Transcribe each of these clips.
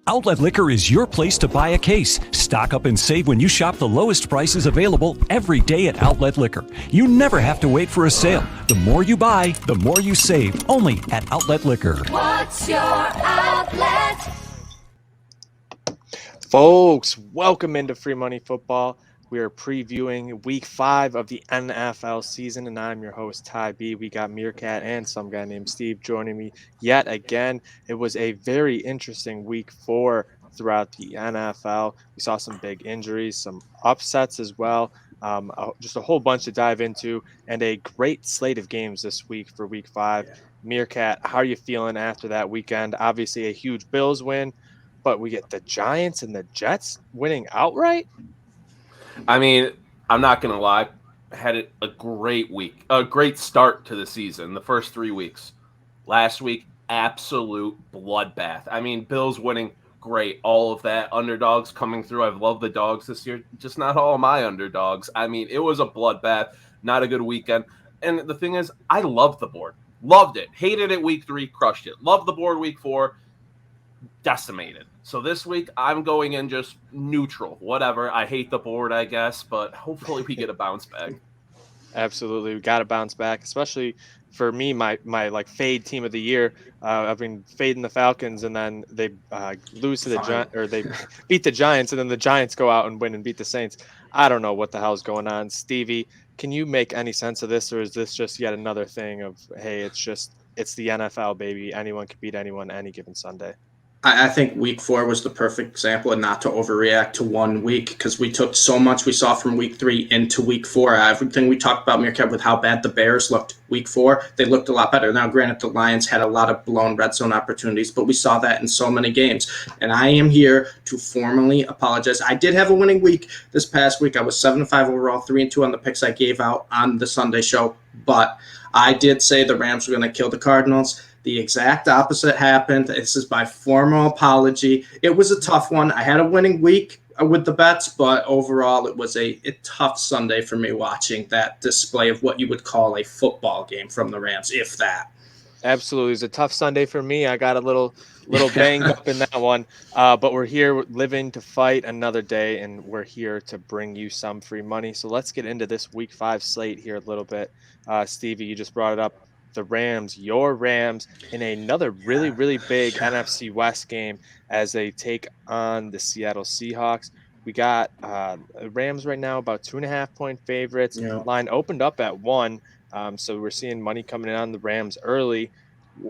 Outlet Liquor is your place to buy a case. Stock up and save when you shop the lowest prices available every day at Outlet Liquor. You never have to wait for a sale. The more you buy, the more you save. Only at Outlet Liquor. What's your outlet? Folks, welcome into Free Money Football. We are previewing Week 5 of the NFL season, and I'm your host, Ty B. We got Merekat and some guy named Steve joining me yet again. It was a very interesting Week 4 throughout the NFL. We saw some big injuries, some upsets as well, just a whole bunch to dive into, and a great slate of games this week for Week 5. Merekat, how are you feeling after that weekend? Obviously, a huge Bills win, but we get the Giants and the Jets winning outright? I mean, I'm not going to lie. Had a great week, a great start to the season, the first 3 weeks. Last week, absolute bloodbath. I mean, Bills winning, great. All of that. Underdogs coming through. I've loved the dogs this year, just not all of my underdogs. I mean, it was a bloodbath, not a good weekend. And the thing is, I loved the board. Loved it. Hated it week 3, crushed it. Loved the board week 4, decimated. So this week, I'm going in just neutral, whatever. I hate the board, I guess, but hopefully we get a bounce back. Absolutely, we got to bounce back, especially for me, my like fade team of the year. I've been fading the Falcons, and then they lose to the Giants, or they beat the Giants, and then the Giants go out and win and beat the Saints. I don't know what the hell's going on, Stevie. Can you make any sense of this, or is this just yet another thing of, hey, it's the NFL, baby. Anyone can beat anyone any given Sunday? I think week 4 was the perfect example, and not to overreact to 1 week, because we took so much we saw from week 3 into week 4. Everything we talked about, Merekat, with how bad the Bears looked week 4, they looked a lot better. Now, granted, the Lions had a lot of blown red zone opportunities, but we saw that in so many games. And I am here to formally apologize. I did have a winning week this past week. I was 7-5 overall, 3-2 on the picks I gave out on the Sunday show, but I did say the Rams were going to kill the Cardinals. The exact opposite happened. This is my formal apology. It was a tough one. I had a winning week with the bets, but overall it was a tough Sunday for me watching that display of what you would call a football game from the Rams, if that. Absolutely. It was a tough Sunday for me. I got a little banged up in that one, but we're here living to fight another day, and we're here to bring you some free money. So let's get into this Week 5 slate here a little bit. Stevie, you just brought it up. The Rams, your Rams, in another really, really big NFC West game as they take on the Seattle Seahawks. We got Rams right now about 2.5-point favorites. Yeah. Line opened up at 1, so we're seeing money coming in on the Rams early.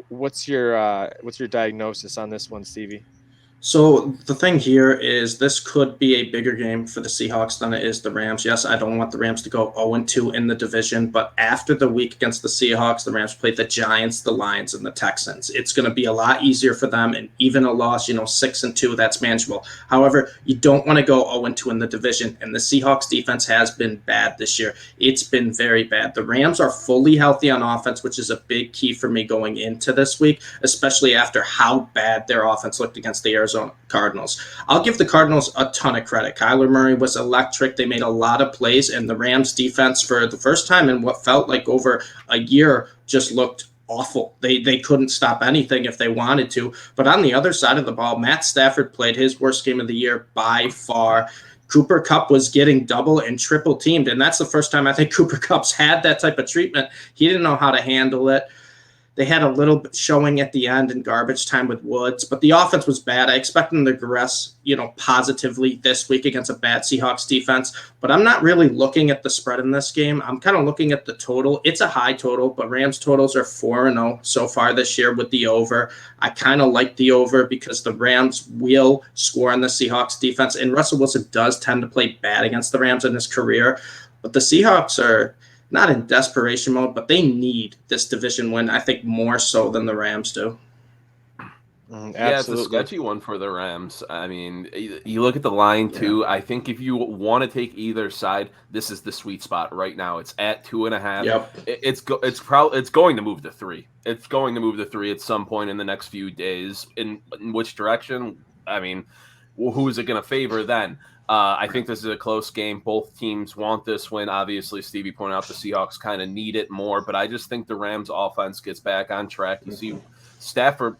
What's your diagnosis on this one, Stevie? So the thing here is this could be a bigger game for the Seahawks than it is the Rams. Yes, I don't want the Rams to go 0-2 in the division, but after the week against the Seahawks, the Rams played the Giants, the Lions, and the Texans. It's going to be a lot easier for them, and even a loss, 6-2, that's manageable. However, you don't want to go 0-2 in the division, and the Seahawks defense has been bad this year. It's been very bad. The Rams are fully healthy on offense, which is a big key for me going into this week, especially after how bad their offense looked against the Arizona Cardinals. I'll give the Cardinals a ton of credit. Kyler Murray was electric. They made a lot of plays, and the Rams defense, for the first time in what felt like over a year, just looked awful. They couldn't stop anything if they wanted to. But on the other side of the ball, Matt Stafford played his worst game of the year by far. Cooper Kupp was getting double and triple teamed, and that's the first time I think Cooper Kupp's had that type of treatment. He didn't know how to handle it. They had a little bit showing at the end in garbage time with Woods, but the offense was bad. I expect them to progress, positively this week against a bad Seahawks defense, but I'm not really looking at the spread in this game. I'm kind of looking at the total. It's a high total, but Rams totals are 4-0 so far this year with the over. I kind of like the over because the Rams will score on the Seahawks defense, and Russell Wilson does tend to play bad against the Rams in his career, but the Seahawks are not in desperation mode, but they need this division win, I think, more so than the Rams do. Yeah, it's a sketchy one for the Rams. I mean, you look at the line, too. Yeah. I think if you want to take either side, this is the sweet spot right now. It's at 2.5. Yep. It's going to move to 3. It's going to move to 3 at some point in the next few days. In which direction? I mean, who is it going to favor then? I think this is a close game. Both teams want this win. Obviously, Stevie pointed out the Seahawks kind of need it more, but I just think the Rams offense gets back on track. You see Stafford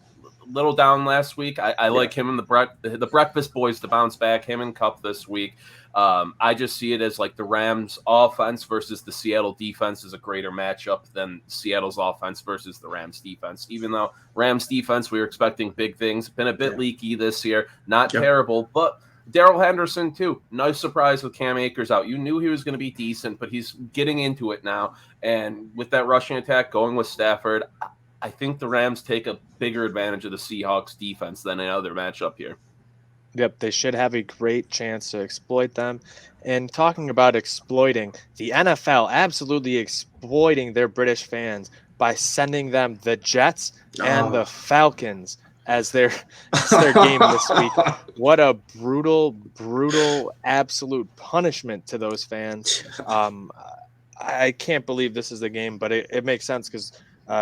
little down last week. I like him and the Breakfast Boys to bounce back, him and Cup this week. I just see it as like the Rams offense versus the Seattle defense is a greater matchup than Seattle's offense versus the Rams defense. Even though Rams defense, we were expecting big things, been a bit leaky this year, not terrible, but Darrell Henderson too. Nice surprise with Cam Akers out. You knew he was going to be decent, but he's getting into it now. And with that rushing attack going with Stafford, I think the Rams take a bigger advantage of the Seahawks defense than any other matchup here. Yep, they should have a great chance to exploit them. And talking about exploiting, the NFL absolutely exploiting their British fans by sending them the Jets and the Falcons as their game this week. What a brutal, absolute punishment to those fans. I can't believe this is the game, but it makes sense because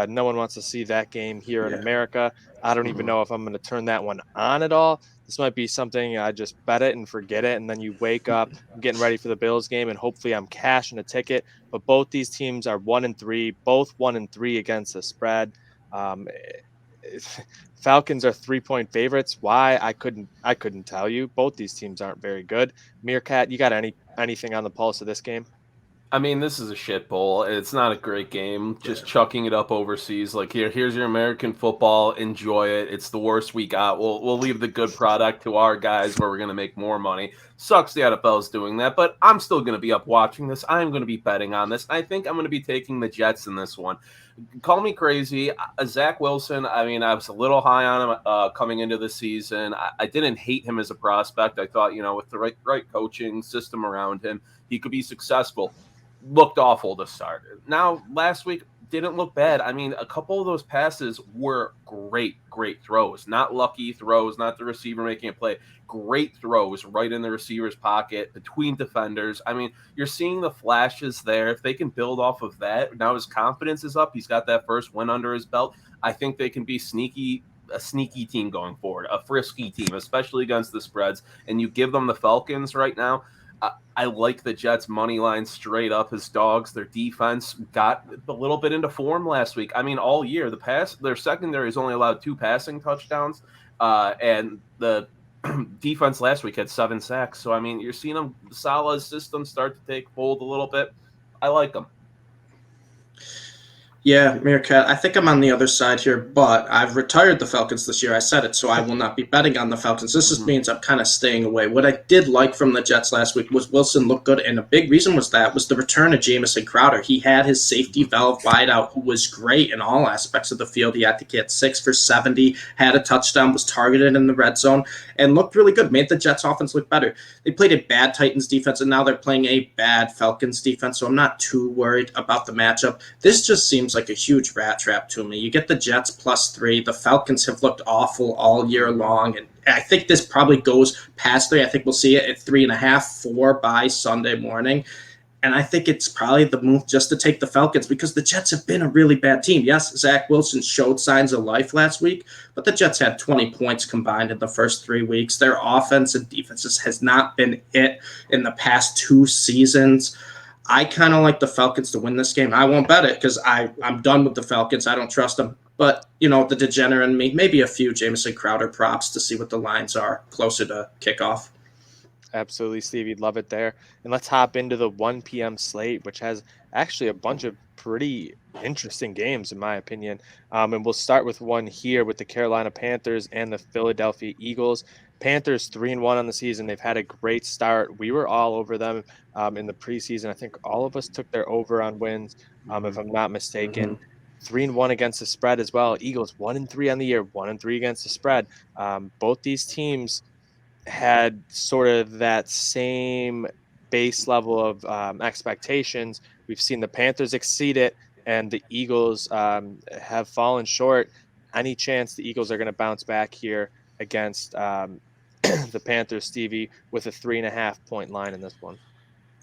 no one wants to see that game here in America. I don't even know if I'm going to turn that one on at all. This might be something I just bet it and forget it, and then you wake up, I'm getting ready for the Bills game, and hopefully I'm cashing a ticket. But both these teams are 1-3, both 1-3 against the spread. Falcons are 3-point favorites. Why? I couldn't tell you. Both these teams aren't very good. Meerkat, you got anything on the pulse of this game? I mean, this is a shit bowl. It's not a great game. Just chucking it up overseas. Like, here's your American football. Enjoy it. It's the worst we got. We'll leave the good product to our guys where we're going to make more money. Sucks the NFL is doing that, but I'm still going to be up watching this. I'm going to be betting on this. I think I'm going to be taking the Jets in this one. Call me crazy. Zach Wilson, I mean, I was a little high on him coming into the season. I didn't hate him as a prospect. I thought, with the right coaching system around him, he could be successful. Looked awful to start. Now, last week didn't look bad. I mean, a couple of those passes were great throws. Not lucky throws, not the receiver making a play. Great throws right in the receiver's pocket, between defenders. I mean, you're seeing the flashes there. If they can build off of that, now his confidence is up. He's got that first win under his belt. I think they can be a sneaky team going forward, a frisky team, especially against the spreads. And you give them the Falcons right now. I like the Jets' money line straight up as dogs. Their defense got a little bit into form last week. I mean, all year, their secondary has only allowed 2 passing touchdowns, and the defense last week had 7 sacks. So, I mean, you're seeing them, Salah's system start to take hold a little bit. I like them. Yeah, Meerkat, I think I'm on the other side here, but I've retired the Falcons this year. I said it, so I will not be betting on the Falcons. This just means I'm kind of staying away. What I did like from the Jets last week was Wilson looked good, and a big reason was the return of Jamison Crowder. He had his safety valve wideout, who was great in all aspects of the field. He had to get 6 for 70, had a touchdown, was targeted in the red zone, and looked really good, made the Jets offense look better. They played a bad Titans defense, and now they're playing a bad Falcons defense, so I'm not too worried about the matchup. This just seems like a huge rat trap to me. You get the Jets +3. The Falcons have looked awful all year long, and I think this probably goes past 3. I think we'll see it at 3.5, 4 by Sunday morning. And I think it's probably the move just to take the Falcons because the Jets have been a really bad team. Yes, Zach Wilson showed signs of life last week, but the Jets had 20 points combined in the first 3 weeks. Their offense and defense has not been it in the past 2 seasons. I kind of like the Falcons to win this game. I won't bet it because I'm done with the Falcons. I don't trust them. But, the degenerate in me, maybe a few Jamison Crowder props to see what the lines are closer to kickoff. Absolutely, Steve. You'd love it there. And let's hop into the 1 p.m. slate, which has actually a bunch of pretty interesting games, in my opinion. And we'll start with one here with the Carolina Panthers and the Philadelphia Eagles. Panthers 3-1 on the season. They've had a great start. We were all over them in the preseason. I think all of us took their over on wins, if I'm not mistaken. 3-1 against the spread as well. Eagles 1-3 on the year, 1-3 against the spread. Both these teams had sort of that same base level of expectations. We've seen the Panthers exceed it, and the Eagles have fallen short. Any chance the Eagles are going to bounce back here against the Panthers, Stevie, with a 3.5 point line in this one?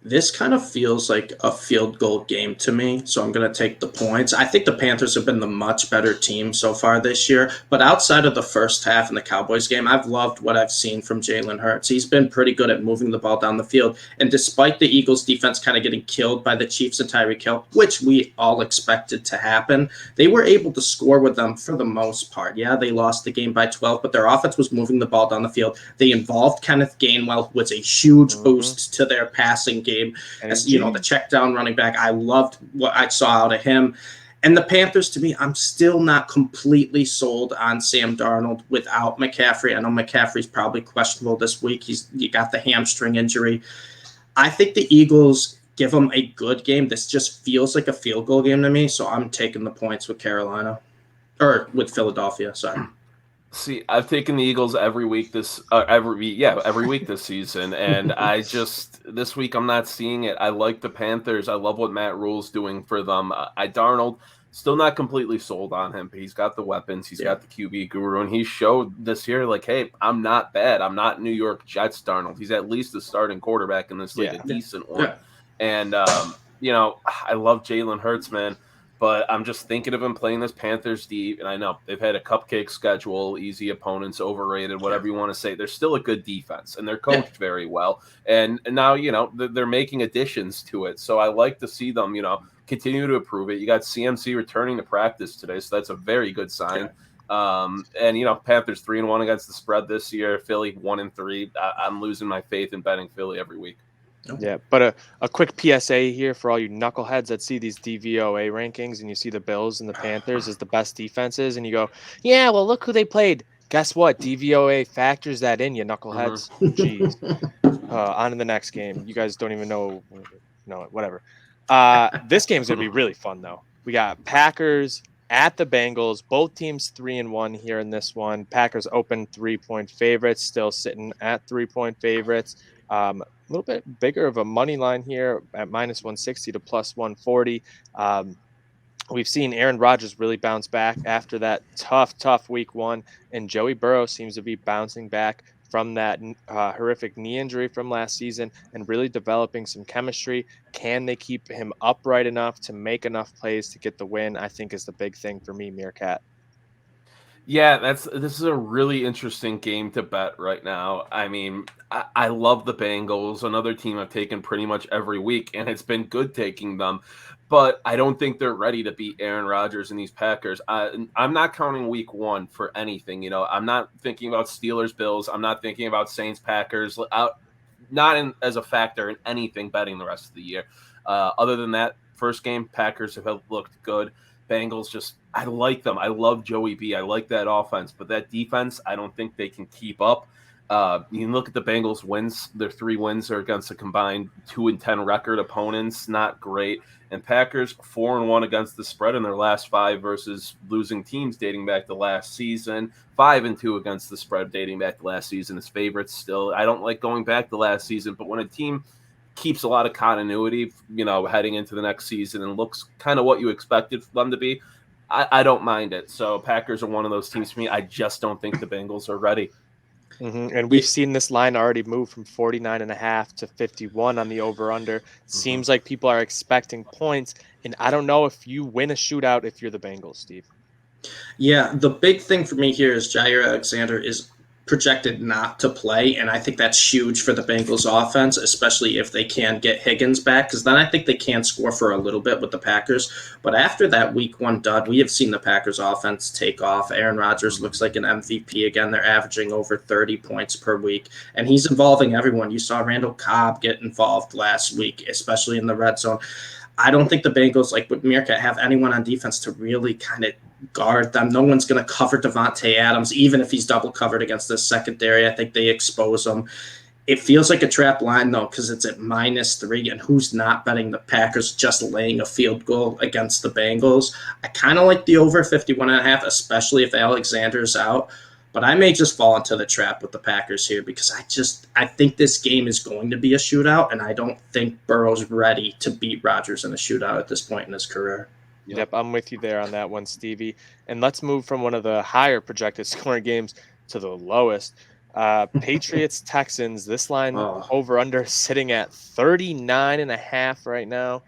This kind of feels like a field goal game to me, so I'm going to take the points. I think the Panthers have been the much better team so far this year, but outside of the first half in the Cowboys game, I've loved what I've seen from Jalen Hurts. He's been pretty good at moving the ball down the field, and despite the Eagles' defense kind of getting killed by the Chiefs and Tyreek Hill, which we all expected to happen, they were able to score with them for the most part. Yeah, they lost the game by 12, but their offense was moving the ball down the field. They involved Kenneth Gainwell, who was a huge boost to their passing game. As the check down running back, I loved what I saw out of him. And the Panthers, to me, I'm still not completely sold on Sam Darnold without McCaffrey. I know McCaffrey's probably questionable this week. He got the hamstring injury. I think the Eagles give him a good game. This just feels like a field goal game to me, so I'm taking the points with Carolina. Or with Philadelphia, sorry. See, I've taken the Eagles every week this season, and this week I'm not seeing it. I like the Panthers. I love what Matt Rule's doing for them. Darnold, still not completely sold on him, but he's got the weapons. He's got the QB guru, and he showed this year, like, hey, I'm not bad. I'm not New York Jets Darnold. He's at least a starting quarterback in this league, a decent one. Yeah. And I love Jalen Hurts, man. But I'm just thinking of him playing this Panthers deep, and I know they've had a cupcake schedule, easy opponents, overrated, whatever you want to say. They're still a good defense, and they're coached very well. And now, they're making additions to it. So I like to see them, continue to improve it. You got CMC returning to practice today, so that's a very good sign. Panthers 3-1 against the spread this year. Philly 1-3. I'm losing my faith in betting Philly every week. Yeah, but a quick PSA here for all you knuckleheads that see these DVOA rankings and you see the Bills and the Panthers as the best defenses, and you go, yeah, well, look who they played. Guess what? DVOA factors that in, you knuckleheads. Jeez. On to the next game. You guys don't even know. No, whatever. This game's going to be really fun, though. We got Packers at the Bengals. Both teams 3-1 here in this one. Packers open 3-point favorites, still sitting at 3-point favorites. A little bit bigger of a money line here at minus 160 to plus 140. We've seen Aaron Rodgers really bounce back after that tough week one, and Joey Burrow seems to be bouncing back from that horrific knee injury from last season and really developing some chemistry. Can they keep him upright enough to make enough plays to get the win? I think is the big thing for me, Merekat. Yeah, this is a really interesting game to bet right now. I mean, I love the Bengals, another team I've taken pretty much every week, and it's been good taking them. But I don't think they're ready to beat Aaron Rodgers and these Packers. I'm not counting week one for anything. I'm not thinking about Steelers, Bills. I'm not thinking about Saints, Packers. As a factor in anything betting the rest of the year. Other than that, first game, Packers have looked good. Bengals I like them. I love Joey B. I like that offense, but that defense, I don't think they can keep up. You can look at the Bengals' wins. Their 3 wins are against a combined 2-10 record opponents. Not great. And Packers 4-1 against the spread in their last 5 versus losing teams dating back to last season. 5-2 against the spread dating back to last season as favorites still. I don't like going back to last season, but when a team keeps a lot of continuity, heading into the next season and looks kind of what you expected them to be, I don't mind it. So Packers are one of those teams for me. I just don't think the Bengals are ready. Mm-hmm. And we've seen this line already move from 49.5 to 51 on the over-under. Seems like people are expecting points, and I don't know if you win a shootout if you're the Bengals, Steve. Yeah, the big thing for me here is Jair Alexander is projected not to play, and I think that's huge for the Bengals offense, especially if they can get Higgins back, because then I think they can score for a little bit with the Packers. But after that week one dud, we have seen the Packers offense take off. Aaron Rodgers looks like an MVP again. They're averaging over 30 points per week, and he's involving everyone. You saw Randall Cobb get involved last week, especially in the red zone. I don't think the Bengals, like with Merekat, have anyone on defense to really kind of guard them. No one's going to cover Devontae Adams, even if he's double covered against this secondary. I think they expose him. It feels like a trap line, though, because it's at -3, and who's not betting the Packers just laying a field goal against the Bengals? I kind of like the over 51.5, especially if Alexander's out. But I may just fall into the trap with the Packers here because I think this game is going to be a shootout, and I don't think Burrow's ready to beat Rodgers in a shootout at this point in his career. Yep, I'm with you there on that one, Stevie. And let's move from one of the higher projected scoring games to the lowest. Patriots, Texans, this line Oh, over under sitting at 39.5 right now.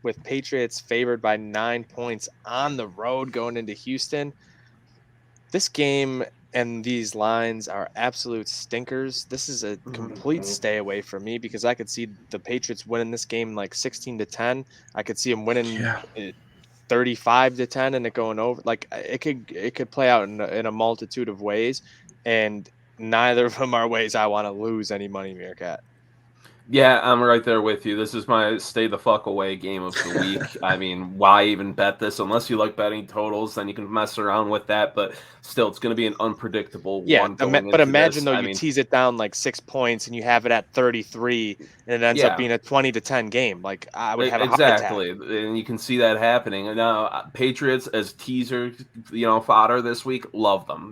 With Patriots favored by 9 points on the road going into Houston. This game and these lines are absolute stinkers. This is a complete mhm. stay away from me because I could see the Patriots winning this game like 16-10. I could see them winning Yeah. 35-10 and it going over. Like it could play out in a multitude of ways, and neither of them are ways I want to lose any money, Meerkat. Yeah, I'm right there with you. This is my stay the fuck away game of the week. I mean, why even bet this? Unless you like betting totals, then you can mess around with that. But still, it's going to be an unpredictable Yeah, one going but into imagine this. though I you mean, tease it down like 6 points and you have it at 33, and it ends up yeah, being a 20-10 game. Like I would have a heart attack. exactly. And you can see that happening. And now, Patriots as teaser, fodder this week, love them.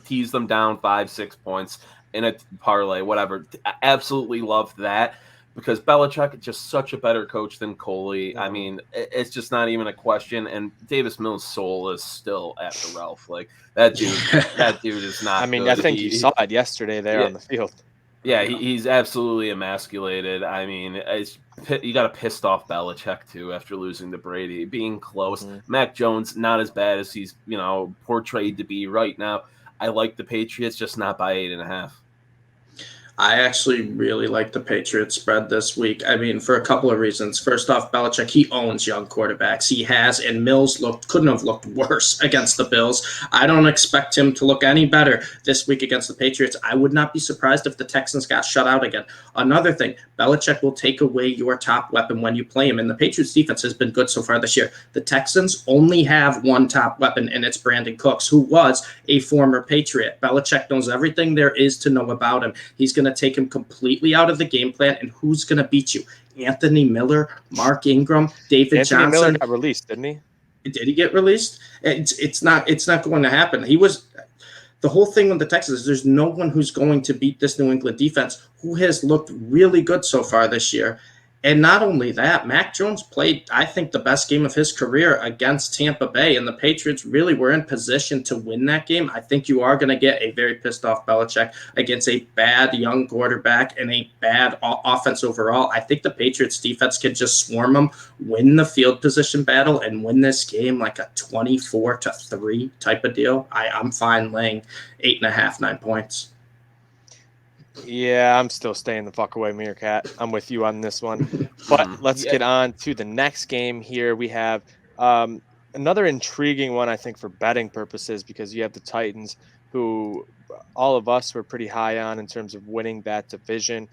Tease them down 5, 6 points in a parlay, whatever. Absolutely love that. Because Belichick is just such a better coach than Coley. I Mhm. mean, it's just not even a question. And Davis Mills' soul is still at the Ralph. Like that dude, that dude is I not mean, I good. think you saw it yesterday there Yeah, on the field. yeah, he's absolutely emasculated. I mean, you got a pissed off Belichick too after losing to Brady, being close. Mhm. Mac Jones not as bad as he's portrayed to be right now. I like the Patriots, just not by 8.5. I actually really like the Patriots spread this week. I mean, for a couple of reasons. First off, Belichick, he owns young quarterbacks. He has, and Mills couldn't have looked worse against the Bills. I don't expect him to look any better this week against the Patriots. I would not be surprised if the Texans got shut out again. Another thing, Belichick will take away your top weapon when you play him, and the Patriots defense has been good so far this year. The Texans only have one top weapon, and it's Brandon Cooks, who was a former Patriot. Belichick knows everything there is to know about him. He's going to take him completely out of the game plan, and who's going to beat you? Anthony Miller, Mark Ingram, David Anthony Miller Johnson. got released, didn't he? Did he get released? It's not going to happen. He was the whole thing with the Texans is there's no one who's going to beat this New England defense who has looked really good so far this year. And not only that, Mac Jones played, I think, the best game of his career against Tampa Bay, and the Patriots really were in position to win that game. I think you are going to get a very pissed off Belichick against a bad young quarterback and a bad offense overall. I think the Patriots defense can just swarm them, win the field position battle, and win this game like a 24-3 type of deal. I'm fine laying 8.5, 9 points. Yeah, I'm still staying the fuck away, Meerkat. I'm with you on this one. But let's Yeah, get on to the next game here. We have another intriguing one, I think, for betting purposes, because you have the Titans, who all of us were pretty high on in terms of winning that division.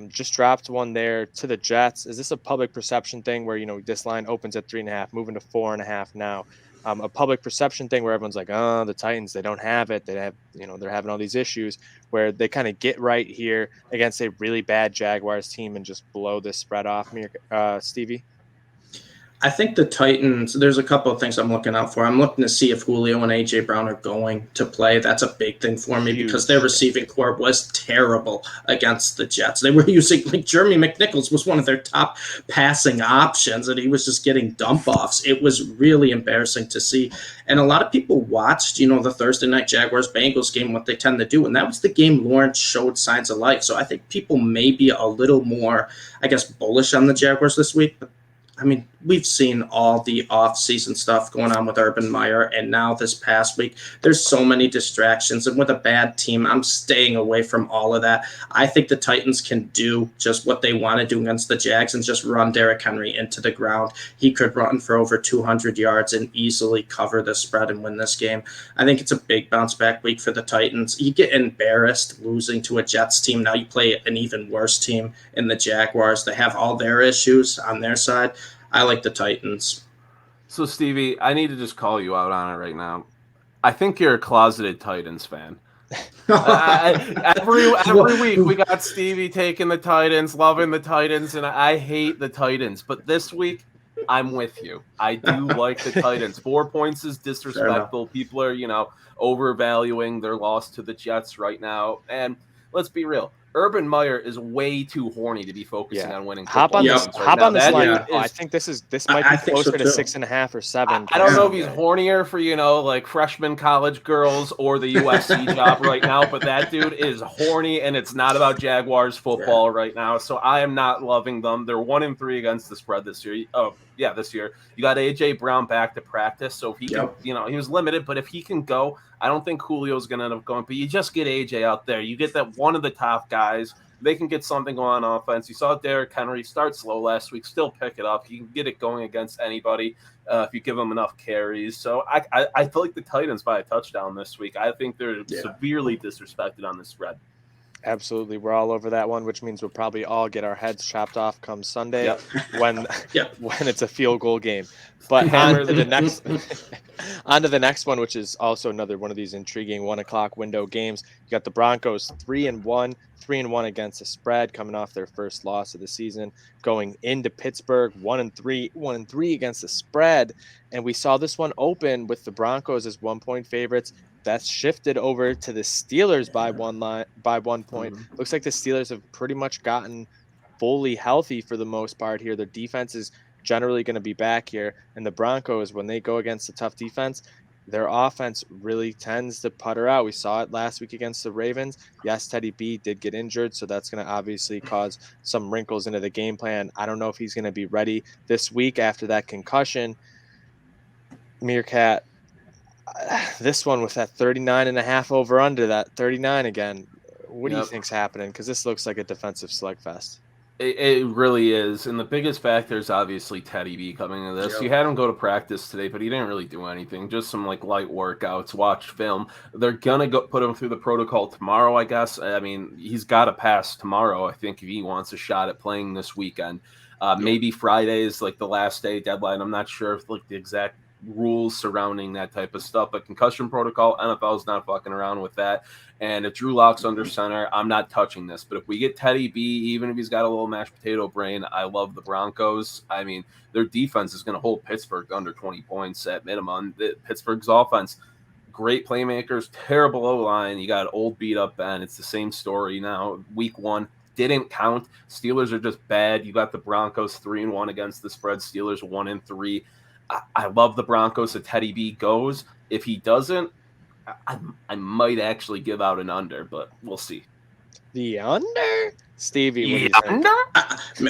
Just dropped one there to the Jets. Is this a public perception thing where, this line opens at 3.5, moving to 4.5 now? A public perception thing where everyone's like, oh, the Titans, they don't have it. They have, they're having all these issues, where they kind of get right here against a really bad Jaguars team and just blow this spread off me, Stevie. I think the Titans, there's a couple of things I'm looking out for. I'm looking to see if Julio and A.J. Brown are going to play. That's a big thing for me because their Huge. receiving corps was terrible against the Jets. They were using, like, Jeremy McNichols was one of their top passing options, and he was just getting dump offs. It was really embarrassing to see. And a lot of people watched, the Thursday night Jaguars-Bengals game, what they tend to do, and that was the game Lawrence showed signs of life. So I think people may be a little more, I guess, bullish on the Jaguars this week, but I mean, we've seen all the off-season stuff going on with Urban Meyer, and now this past week, there's so many distractions. And with a bad team, I'm staying away from all of that. I think the Titans can do just what they want to do against the Jags and just run Derrick Henry into the ground. He could run for over 200 yards and easily cover the spread and win this game. I think it's a big bounce-back week for the Titans. You get embarrassed losing to a Jets team. Now you play an even worse team in the Jaguars. They have all their issues on their side. I like the Titans. So, Stevie, I need to just call you out on it right now. I think you're a closeted Titans fan. Every week we got Stevie taking the Titans, loving the Titans, and I hate the Titans. But this week, I'm with you. I do like the Titans. 4 points is disrespectful. People are, overvaluing their loss to the Jets right now. And let's be real. Urban Meyer is way too horny to be focusing on winning Hop football on games this, right hop now. on this That line. dude I is think this might be think so closer to too. 6.5 or 7. I don't know if come he's Sunday. hornier for, like freshman college girls or the USC job right now, but that dude is horny, and it's not about Jaguars football right now. So I am not loving them. They're 1-3 against the spread this year. This year. You got AJ Brown back to practice. So if he can, he was limited, but if he can go, I don't think Julio's going to end up going, but you just get AJ out there. You get that one of the top guys. They can get something going on offense. You saw Derrick Henry start slow last week, still pick it up. He can get it going against anybody if you give him enough carries. So I feel like the Titans by a touchdown this week. I think they're severely disrespected on this spread. Absolutely. We're all over that one, which means we'll probably all get our heads chopped off come Sunday when it's a field goal game. But on to the next one, which is also another one of these intriguing 1:00 window games. You got the Broncos 3-1 against the spread, coming off their first loss of the season, going into Pittsburgh 1-3 against the spread. And we saw this one open with the Broncos as 1-point favorites. That's shifted over to the Steelers by 1 point. Looks like the Steelers have pretty much gotten fully healthy for the most part here. Their defense is generally going to be back here. And the Broncos, when they go against a tough defense, their offense really tends to putter out. We saw it last week against the Ravens. Yes, Teddy B did get injured, so that's going to obviously cause some wrinkles into the game plan. I don't know if he's going to be ready this week after that concussion. Merekat, this one with that 39.5 over under, that 39 again. What do you think's happening? Because this looks like a defensive slugfest. It really is. And the biggest factor is obviously Teddy B coming into this. You had him go to practice today, but he didn't really do anything. Just some light workouts, watch film. They're going to go put him through the protocol tomorrow, I guess. I mean, he's got to pass tomorrow, I think, if he wants a shot at playing this weekend. Maybe Friday is like the last day deadline. I'm not sure if the exact rules surrounding that type of stuff, but concussion protocol, NFL's not fucking around with that. And if Drew Lock's under center, I'm not touching this. But if we get Teddy B, even if he's got a little mashed potato brain, I love the Broncos. I mean, their defense is going to hold Pittsburgh under 20 points at minimum. Pittsburgh's offense, great playmakers, terrible O-line. You got old beat up Ben. It's the same story now. Week 1 didn't count. Steelers are just bad. You got the Broncos 3-1 against the spread. Steelers 1-3. I love the Broncos if Teddy B goes. If he doesn't, I might actually give out an under, but we'll see. The under? Stevie, what do you think?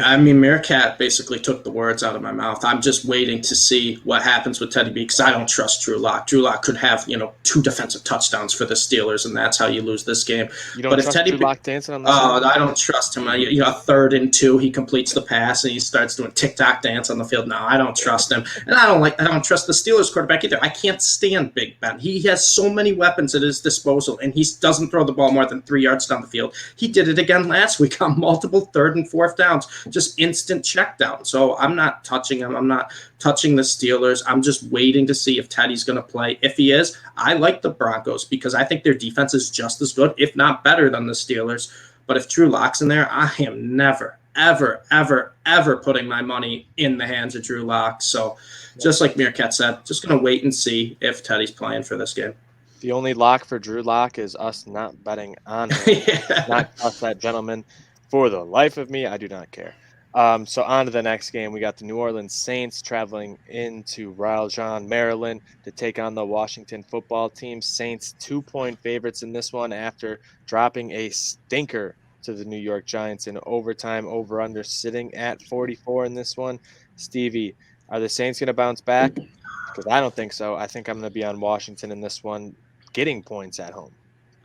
I mean, Merekat basically took the words out of my mouth. I'm just waiting to see what happens with Teddy B because I don't trust Drew Lock. Drew Lock could have, 2 defensive touchdowns for the Steelers, and that's how you lose this game. You don't trust Drew Lock dancing on the field? I don't trust him. 3rd and 2, he completes the pass and he starts doing TikTok dance on the field. No, I don't trust him, and I don't trust the Steelers quarterback either. I can't stand Big Ben. He has so many weapons at his disposal, and he doesn't throw the ball more than 3 yards down the field. He did it again last week on multiple 3rd and 4th downs, just instant check down. So I'm not touching him. I'm not touching the Steelers. I'm just waiting to see if Teddy's going to play. If he is, I like the Broncos because I think their defense is just as good, if not better than the Steelers. But if Drew Lock's in there, I am never, ever, ever, ever putting my money in the hands of Drew Lock. So just like Merekat said, just going to wait and see if Teddy's playing for this game. The only lock for Drew Lock is us not betting on him. Not us, that gentleman. For the life of me, I do not care. So on to the next game. We got the New Orleans Saints traveling into Raleigh, Maryland to take on the Washington football team. Saints 2-point favorites in this one after dropping a stinker to the New York Giants in overtime. Over-under sitting at 44 in this one. Stevie, are the Saints going to bounce back? Because I don't think so. I think I'm going to be on Washington in this one, getting points at home.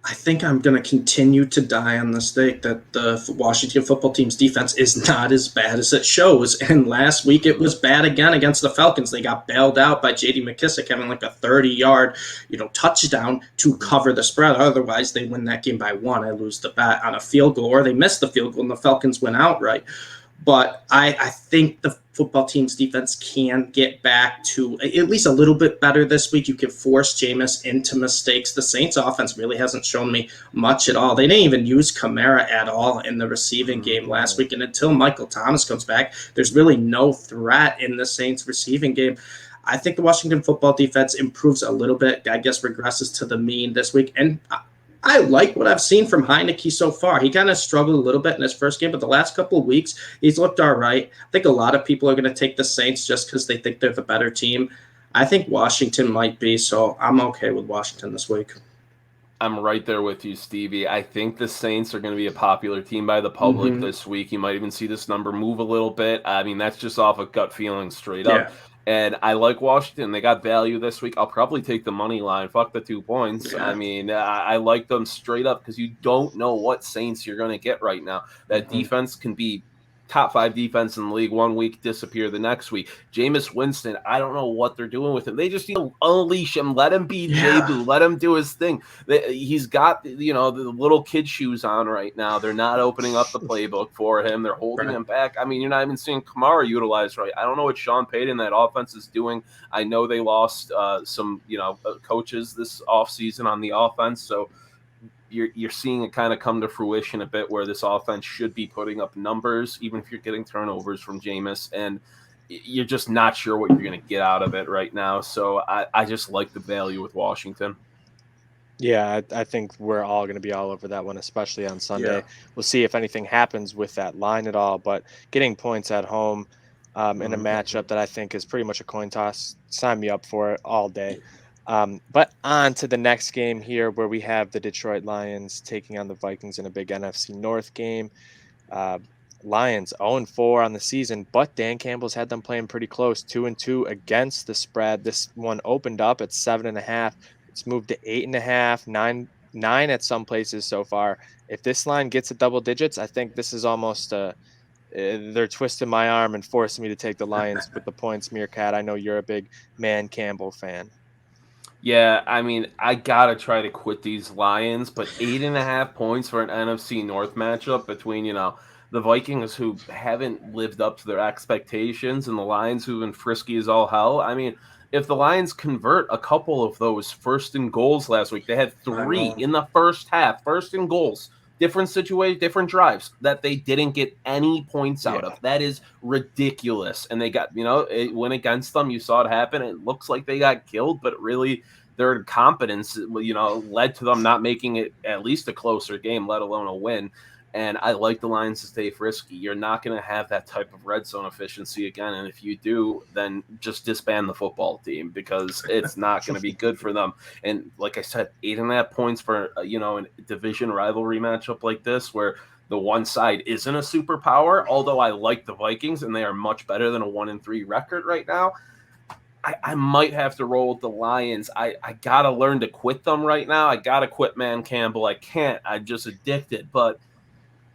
I think I'm going to continue to die on the stake that the Washington football team's defense is not as bad as it shows. And last week it was bad again against the Falcons. They got bailed out by J.D. McKissick having like a 30-yard, touchdown to cover the spread. Otherwise, they win that game by 1. I lose the bet on a field goal, or they miss the field goal and the Falcons win outright. But I think the football team's defense can get back to at least a little bit better this week. You can force Jameis into mistakes. The Saints offense really hasn't shown me much at all. They didn't even use Kamara at all in the receiving game last week. And until Michael Thomas comes back, there's really no threat in the Saints receiving game. I think the Washington football defense improves a little bit. I guess regresses to the mean this week. And I like what I've seen from Heineke so far. He kind of struggled a little bit in his first game, but the last couple of weeks, he's looked all right. I think a lot of people are going to take the Saints just because they think they're the better team. I think Washington might be, so I'm okay with Washington this week. I'm right there with you, Stevie. I think the Saints are going to be a popular team by the public this week. You might even see this number move a little bit. I mean, that's just off a gut feeling straight up. And I like Washington. They got value this week. I'll probably take the money line. Fuck the 2 points. I mean, I like them straight up because you don't know what Saints you're going to get right now. That defense can be top 5 defense in the league one week, disappear the next week. Jameis Winston, I don't know what they're doing with him. They just need to unleash him. Let him be J-Boo. Let him do his thing. He's got, the little kid shoes on right now. They're not opening up the playbook for him. They're holding him back. I mean, you're not even seeing Kamara utilized right. I don't know what Sean Payton, that offense, is doing. I know they lost some, coaches this offseason on the offense, so you're seeing it kind of come to fruition a bit where this offense should be putting up numbers, even if you're getting turnovers from Jameis, and you're just not sure what you're going to get out of it right now. So I just like the value with Washington. Yeah, I think we're all going to be all over that one, especially on Sunday. We'll see if anything happens with that line at all, but getting points at home in a matchup that I think is pretty much a coin toss, sign me up for it all day. But on to the next game here, where we have the Detroit Lions taking on the Vikings in a big NFC North game. Lions 0-4 on the season, but Dan Campbell's had them playing pretty close, 2-2 against the spread. This one opened up at 7.5. It's moved to 8.5, 9 at some places so far. If this line gets to double digits, I think this is almost they're twisting my arm and forcing me to take the Lions with the points. Merekat, I know you're a big Man Campbell fan. Yeah, I mean, I got to try to quit these Lions, but 8.5 points for an NFC North matchup between, the Vikings, who haven't lived up to their expectations, and the Lions, who've been frisky as all hell. I mean, if the Lions convert a couple of those first and goals last week, they had 3 in the first half, first and goals, different situation, different drives that they didn't get any points out of. That is ridiculous. And they got, it went against them. You saw it happen. It looks like they got killed, but really their incompetence, led to them not making it at least a closer game, let alone a win. And I like the Lions to stay frisky. You're not going to have that type of red zone efficiency again. And if you do, then just disband the football team, because it's not going to be good for them. And like I said, 8.5 points for, a division rivalry matchup like this, where the one side isn't a superpower, although I like the Vikings and they are much better than a 1-3 record right now. I might have to roll with the Lions. I got to learn to quit them right now. I got to quit Man Campbell. I can't. I'm just addicted. But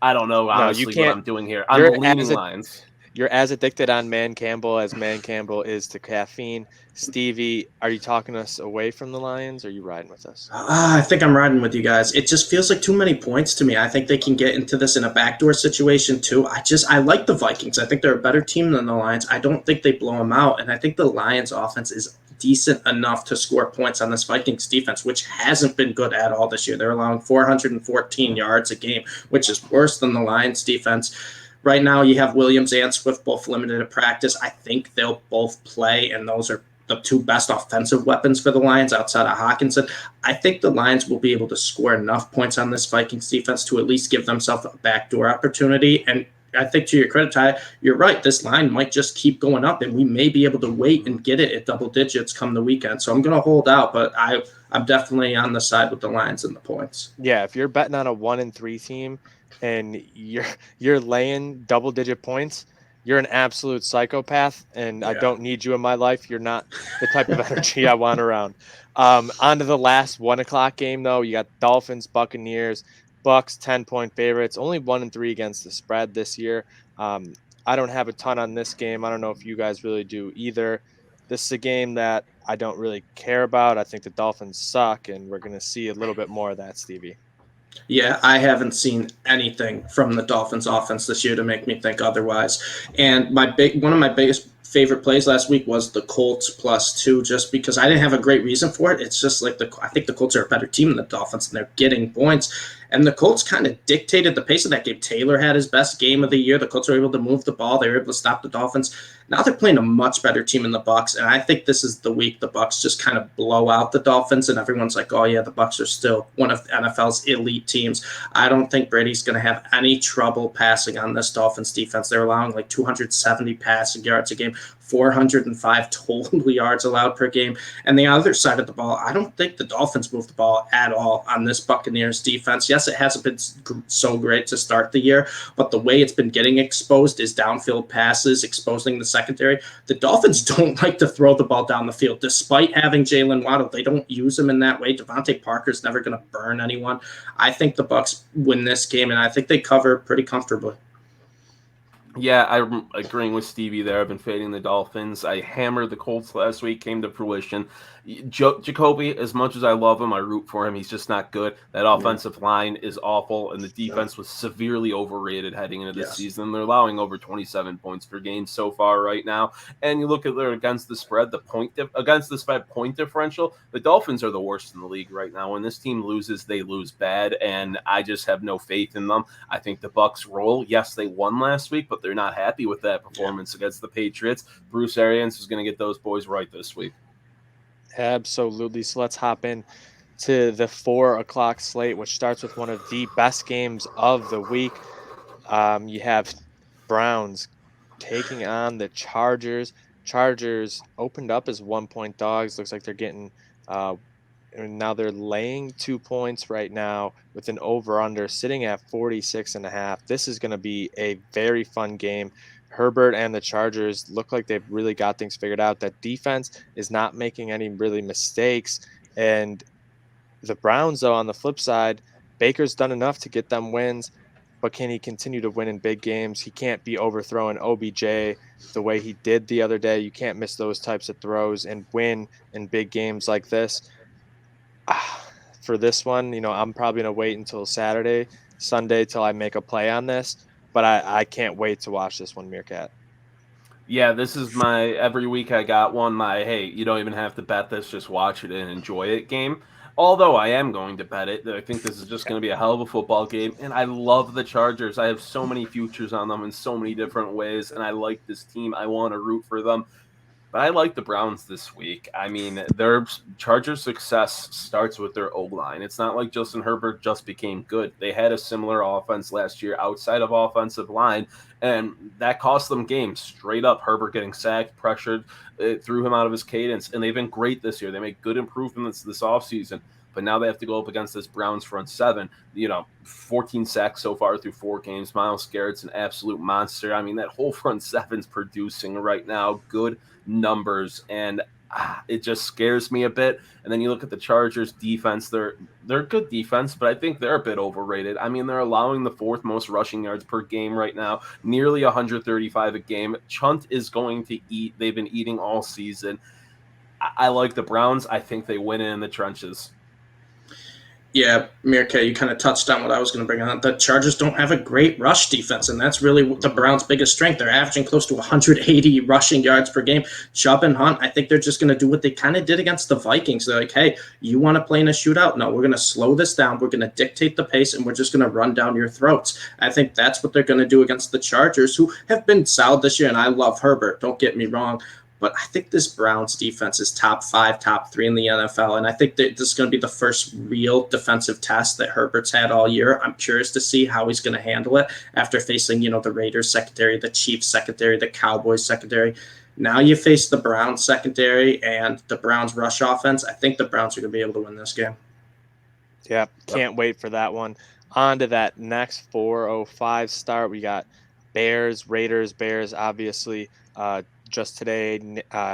I don't know, honestly, what I'm doing here. I'm leaning Lions. You're as addicted on Man Campbell as Man Campbell is to caffeine. Stevie, are you talking us away from the Lions, or are you riding with us? I think I'm riding with you guys. It just feels like too many points to me. I think they can get into this in a backdoor situation too. I like the Vikings. I think they're a better team than the Lions. I don't think they blow them out, and I think the Lions offense is decent enough to score points on this Vikings defense, which hasn't been good at all this year. They're allowing 414 yards a game, which is worse than the Lions defense. Right now, you have Williams and Swift both limited at practice. I think they'll both play, and those are the 2 best offensive weapons for the Lions outside of Hawkinson. I think the Lions will be able to score enough points on this Vikings defense to at least give themselves a backdoor opportunity. And I think, to your credit, Ty, you're right. This line might just keep going up, and we may be able to wait and get it at double digits come the weekend. So I'm going to hold out, but I'm definitely on the side with the Lions and the points. Yeah, if you're betting on a 1-3 team and you're laying double-digit points, you're an absolute psychopath, and I don't need you in my life. You're not the type of energy I want around. On to the last 1:00 game, though. You got Dolphins, Buccaneers. Bucks 10-point favorites, only 1-3 against the spread this year. I don't have a ton on this game. I don't know if you guys really do either. This is a game that I don't really care about. I think the Dolphins suck, and we're going to see a little bit more of that, Stevie. Yeah, I haven't seen anything from the Dolphins offense this year to make me think otherwise. And one of my biggest favorite plays last week was the Colts +2, just because I didn't have a great reason for it. It's just like I think the Colts are a better team than the Dolphins, and they're getting points. And the Colts kind of dictated the pace of that game. Taylor had his best game of the year. The Colts were able to move the ball. They were able to stop the Dolphins. Now they're playing a much better team in the Bucs, and I think this is the week the Bucs just kind of blow out the Dolphins, and everyone's like, oh yeah, the Bucs are still one of the NFL's elite teams. I don't think Brady's going to have any trouble passing on this Dolphins defense. They're allowing like 270 passing yards a game, 405 total yards allowed per game. And the other side of the ball, I don't think the Dolphins move the ball at all on this Buccaneers defense. Yes, it hasn't been so great to start the year, but the way it's been getting exposed is downfield passes, exposing the secondary. The Dolphins don't like to throw the ball down the field. Despite having Jalen Waddle, they don't use him in that way. Devontae Parker's never going to burn anyone. I think the Bucs win this game, and I think they cover pretty comfortably. Yeah, I'm agreeing with Stevie there. I've been fading the Dolphins. I hammered the Colts last week, came to fruition. Jacoby, as much as I love him, I root for him. He's just not good. That offensive line is awful, and the defense was severely overrated heading into this season. They're allowing over 27 points per game so far right now. And you look at their against the spread, against the spread point differential, the Dolphins are the worst in the league right now. When this team loses, they lose bad, and I just have no faith in them. I think the Bucs roll. Yes, they won last week, but they're not happy with that performance against the Patriots. Bruce Arians is going to get those boys right this week. Absolutely. So let's hop in to the 4 o'clock slate, which starts with one of the best games of the week. You have Browns taking on the Chargers. Chargers opened up as 1-point dogs. Looks like they're getting and now they're laying 2 points right now with an over-under sitting at 46.5. This is going to be a very fun game. Herbert and the Chargers look like they've really got things figured out. That defense is not making any really mistakes. And the Browns, though, on the flip side, Baker's done enough to get them wins, but can he continue to win in big games? He can't be overthrowing OBJ the way he did the other day. You can't miss those types of throws and win in big games like this. For this one, I'm probably going to wait until Sunday till I make a play on this, but I can't wait to watch this one, Meerkat. Yeah, this is my every week I got one, my hey, you don't even have to bet this, just watch it and enjoy it game. Although I am going to bet it, I think this is just going to be a hell of a football game. And I love the Chargers. I have so many futures on them in so many different ways. And I like this team. I want to root for them. But I like the Browns this week. I mean, their Chargers' success starts with their O-line. It's not like Justin Herbert just became good. They had a similar offense last year outside of offensive line, and that cost them games. Straight up, Herbert getting sacked, pressured, it threw him out of his cadence, and they've been great this year. They make good improvements this offseason. But now they have to go up against this Browns front seven. 14 sacks so far through 4 games. Myles Garrett's an absolute monster. I mean, that whole front seven's producing right now. Good numbers, and it just scares me a bit. And then you look at the Chargers defense. They're good defense, but I think they're a bit overrated. I mean, they're allowing the 4th most rushing yards per game right now, nearly 135 a game. Chunt is going to eat. They've been eating all season. I like the Browns. I think they win in the trenches. Yeah, Meerkat, you kind of touched on what I was going to bring on. The Chargers don't have a great rush defense, and that's really the Browns' biggest strength. They're averaging close to 180 rushing yards per game. Chubb and Hunt, I think they're just going to do what they kind of did against the Vikings. They're like, hey, you want to play in a shootout? No, we're going to slow this down. We're going to dictate the pace, and we're just going to run down your throats. I think that's what they're going to do against the Chargers, who have been solid this year, and I love Herbert. Don't get me wrong. But I think this Browns defense is top 5, top 3 in the NFL. And I think that this is going to be the first real defensive test that Herbert's had all year. I'm curious to see how he's going to handle it after facing, the Raiders secondary, the Chiefs secondary, the Cowboys secondary. Now you face the Browns secondary and the Browns rush offense. I think the Browns are going to be able to win this game. Yeah, can't wait for that one. On to that next 4:05 start. We got Bears, Raiders, Bears, obviously. Just today,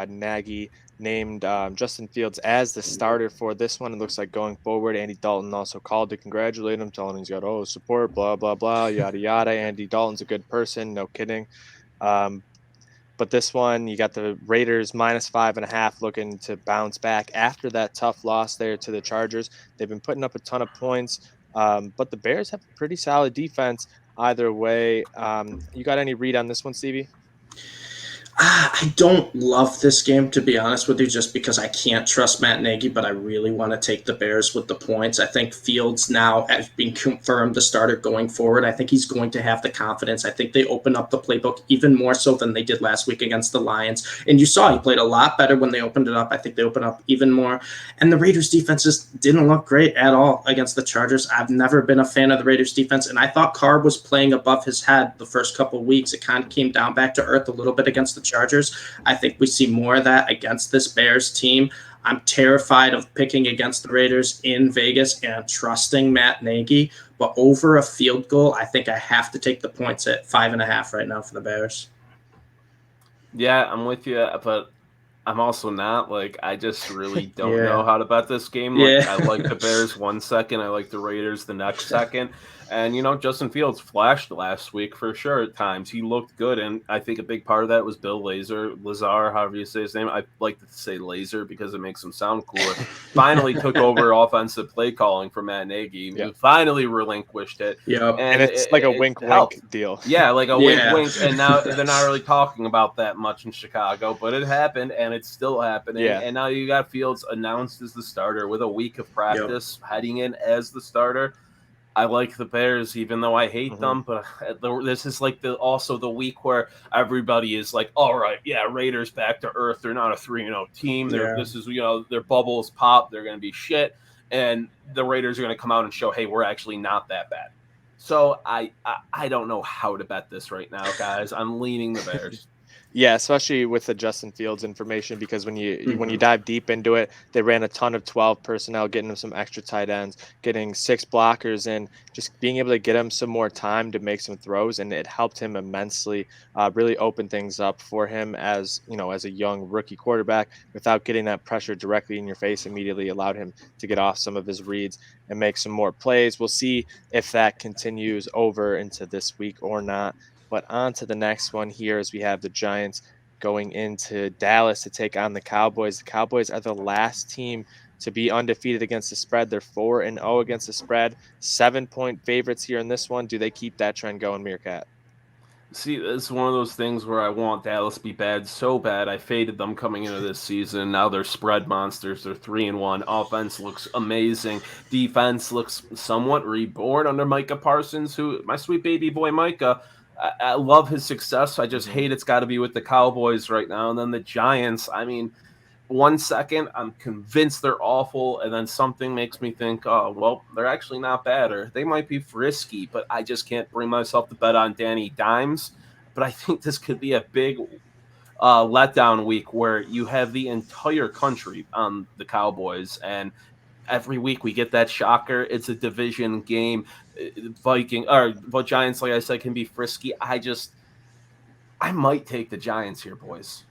Nagy named Justin Fields as the starter for this one. It looks like going forward, Andy Dalton also called to congratulate him, telling him he's got support, blah, blah, blah, yada, yada. Andy Dalton's a good person, no kidding. But this one, you got the Raiders -5.5 looking to bounce back after that tough loss there to the Chargers. They've been putting up a ton of points, but the Bears have a pretty solid defense either way. You got any read on this one, Stevie? I don't love this game, to be honest with you, just because I can't trust Matt Nagy, but I really want to take the Bears with the points. I think Fields now has been confirmed the starter going forward. I think he's going to have the confidence. I think they open up the playbook even more so than they did last week against the Lions. And you saw he played a lot better when they opened it up. I think they opened up even more. And the Raiders defense just didn't look great at all against the Chargers. I've never been a fan of the Raiders defense, and I thought Carr was playing above his head the first couple of weeks. It kind of came down back to earth a little bit against the Chargers. I think we see more of that against this Bears team. I'm terrified of picking against the Raiders in Vegas and trusting Matt Nagy, but over a field goal, I think I have to take the points at 5.5 right now for the Bears. Yeah, I'm with you, but I'm also not. Like, I just really don't know how to bet this game. Like, I like the Bears 1 second, I like the Raiders the next second. And, Justin Fields flashed last week for sure at times. He looked good, and I think a big part of that was Bill Lazor, however you say his name. I like to say Laser because it makes him sound cooler. Finally took over offensive play calling for Matt Nagy. Yep. Finally relinquished it. Yep. And it's like a wink-wink deal. Yeah, like a wink-wink. And now they're not really talking about that much in Chicago, but it happened, and it's still happening. Yeah. And now you got Fields announced as the starter with a week of practice heading in as the starter. I like the Bears, even though I hate them, but this is like also the week where everybody is like, all right, Raiders back to earth. They're not a 3-0 team. This is, their bubbles pop. They're going to be shit. And the Raiders are going to come out and show, hey, we're actually not that bad. So I don't know how to bet this right now, guys. I'm leaning the Bears. Yeah, especially with the Justin Fields information, because when you dive deep into it, they ran a ton of 12 personnel, getting him some extra tight ends, getting 6 blockers, and just being able to get him some more time to make some throws, and it helped him immensely. Really open things up for him as a young rookie quarterback without getting that pressure directly in your face. Immediately allowed him to get off some of his reads and make some more plays. We'll see if that continues over into this week or not. But on to the next one here as we have the Giants going into Dallas to take on the Cowboys. The Cowboys are the last team to be undefeated against the spread. They're 4-0 against the spread, 7-point favorites here in this one. Do they keep that trend going, Merekat? See, it's one of those things where I want Dallas to be bad so bad. I faded them coming into this season. Now they're spread monsters. They're 3-1. Offense looks amazing. Defense looks somewhat reborn under Micah Parsons, who my sweet baby boy Micah. I love his success. I just hate it's got to be with the Cowboys right now. And then the Giants, 1 second, I'm convinced they're awful. And then something makes me think, oh, well, they're actually not bad. Or they might be frisky, but I just can't bring myself to bet on Danny Dimes. But I think this could be a big letdown week where you have the entire country on the Cowboys. And every week we get that shocker. It's a division game. Giants, like I said, can be frisky. I might take the Giants here, boys.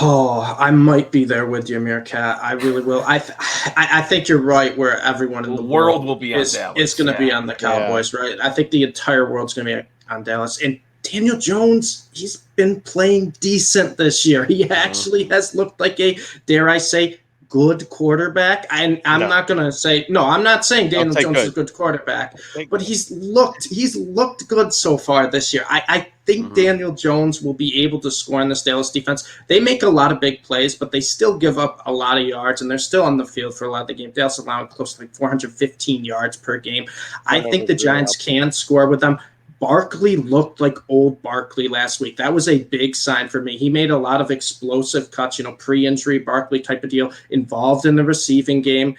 Oh, I might be there with you, Merekat. I really will. I think you're right. Where everyone in the world will be on Dallas. It's going to be on the Cowboys, right? I think the entire world's going to be on Dallas. And Daniel Jones, he's been playing decent this year. He actually has looked like a, dare I say, good quarterback. I'm not going to say – no, I'm not saying Daniel Jones is a good quarterback, but he's looked good so far this year. I think Daniel Jones will be able to score in this Dallas defense. They make a lot of big plays, but they still give up a lot of yards, and they're still on the field for a lot of the game. Dallas allowing close to 415 yards per game. I think the Giants can score with them. Barkley looked like old Barkley last week. That was a big sign for me. He made a lot of explosive cuts, pre-injury Barkley type of deal, involved in the receiving game.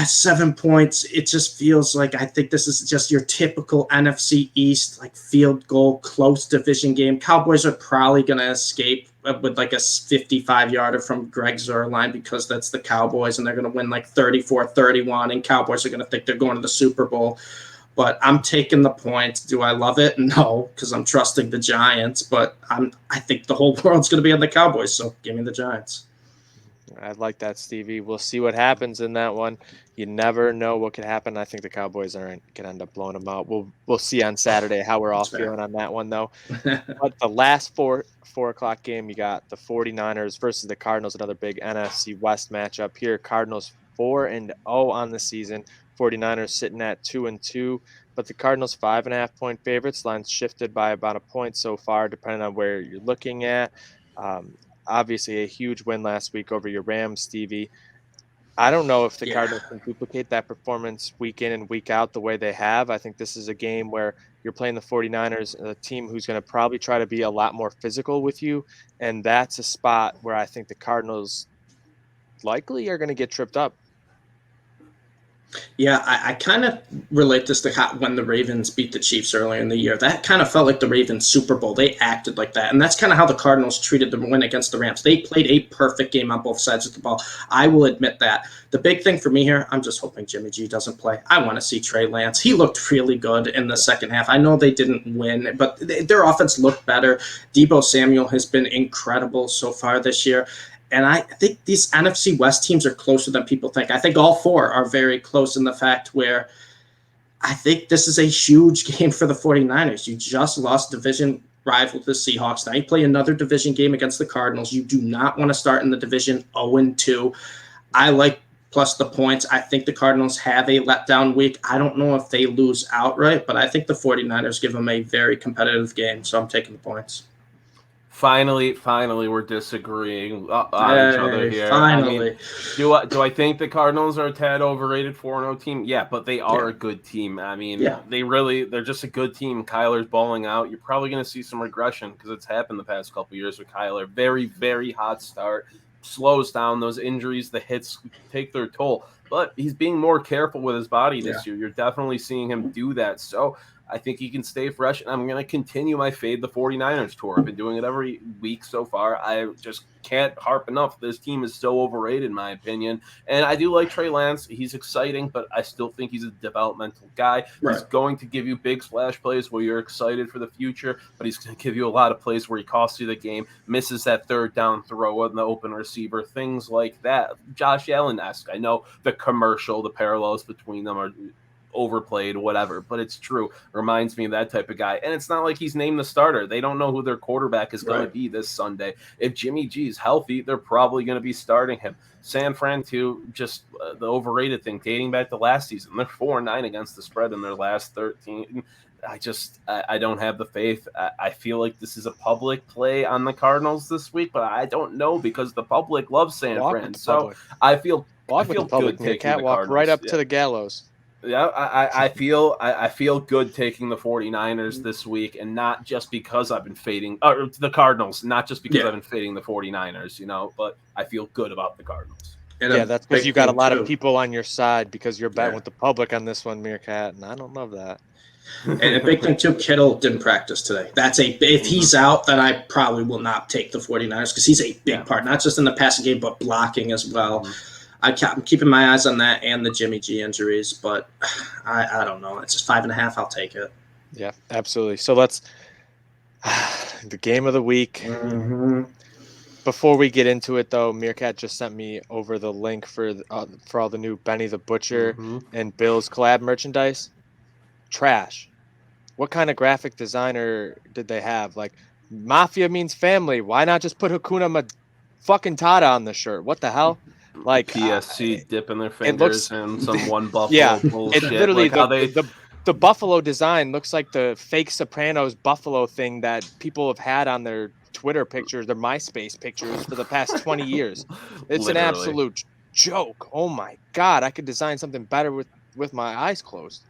7 points. It just feels like I think this is just your typical NFC East, like field goal, close division game. Cowboys are probably going to escape with like a 55-yarder from Greg Zuerlein because that's the Cowboys, and they're going to win like 34-31, and Cowboys are going to think they're going to the Super Bowl. But I'm taking the points. Do I love it? No, because I'm trusting the Giants. But I think the whole world's going to be on the Cowboys, so give me the Giants. I like that, Stevie. We'll see what happens in that one. You never know what could happen. I think the Cowboys can end up blowing them out. We'll see on Saturday how we're all feeling on that one, though. But the last 4 o'clock game, you got the 49ers versus the Cardinals, another big NFC West matchup here. Cardinals 4-0 on the season, 49ers sitting at 2-2, but the Cardinals 5.5-point favorites. Lines shifted by about a point so far, depending on where you're looking at. Um, Obviously, a huge win last week over your Rams, Stevie. I don't know if the Yeah. Cardinals can duplicate that performance week in and week out the way they have. I think this is a game where you're playing the 49ers, a team who's going to probably try to be a lot more physical with you. And that's a spot where I think the Cardinals likely are going to get tripped up. Yeah, I kind of relate this to when the Ravens beat the Chiefs earlier in the year. That kind of felt like the Ravens Super Bowl. They acted like that. And that's kind of how the Cardinals treated the win against the Rams. They played a perfect game on both sides of the ball. I will admit that. The big thing for me here, I'm just hoping Jimmy G doesn't play. I want to see Trey Lance. He looked really good in the second half. I know they didn't win, but their offense looked better. Deebo Samuel has been incredible so far this year. And I think these NFC West teams are closer than people think. I think all four are very close in the fact where I think this is a huge game for the 49ers. You just lost division rival the Seahawks. Now you play another division game against the Cardinals. You do not want to start in the division 0-2. I like plus the points. I think the Cardinals have a letdown week. I don't know if they lose outright, but I think the 49ers give them a very competitive game. So I'm taking the points. Finally, we're disagreeing on each other here. Finally. I mean, do I think the Cardinals are a tad overrated 4-0 team? Yeah, but they are a good team. I mean, they're just a good team. Kyler's balling out. You're probably going to see some regression because it's happened the past couple of years with Kyler. Very, very hot start. Slows down. Those injuries, the hits take their toll. But he's being more careful with his body this year. You're definitely seeing him do that. So I think he can stay fresh, and I'm going to continue my Fade the 49ers tour. I've been doing it every week so far. I just can't harp enough. This team is so overrated, in my opinion. And I do like Trey Lance. He's exciting, but I still think he's a developmental guy. Right. He's going to give you big splash plays where you're excited for the future, but he's going to give you a lot of plays where he costs you the game, misses that third down throw on the open receiver, things like that. Josh Allen-esque. I know the commercial, the parallels between them are overplayed, whatever, but it's true. Reminds me of that type of guy. And it's not like he's named the starter. They don't know who their quarterback is going to be this Sunday. If Jimmy G is healthy, they're probably going to be starting him. San Fran, too, just the overrated thing, dating back to last season. They're 4-9 against the spread in their last 13. I don't have the faith. I feel like this is a public play on the Cardinals this week, but I don't know because the public loves San Fran. So I feel good taking the Cardinals. Right up to the gallows. Yeah, I feel good taking the 49ers this week, and not just because I've been fading the Cardinals, not just because I've been fading the 49ers, but I feel good about the Cardinals. And that's because you got a lot of people on your side because you're betting with the public on this one, Merekat, and I don't love that. And a big thing too, Kittle didn't practice today. If he's out, then I probably will not take the 49ers because he's a big part, not just in the passing game, but blocking as well. I'm keeping my eyes on that and the Jimmy G injuries, but I don't know. It's just 5.5. I'll take it. Yeah, absolutely. So let's the game of the week. Before we get into it, though, Merekat just sent me over the link for all the new Benny the Butcher and Bill's collab merchandise. Trash. What kind of graphic designer did they have? Like, Mafia means family. Why not just put Hakuna Tada on the shirt? What the hell? Like PSC dipping their fingers in some one Buffalo bullshit. It's literally the Buffalo design looks like the fake Sopranos Buffalo thing that people have had on their Twitter pictures, their MySpace pictures for the past 20 years. It's an absolute joke. Oh my God, I could design something better with my eyes closed.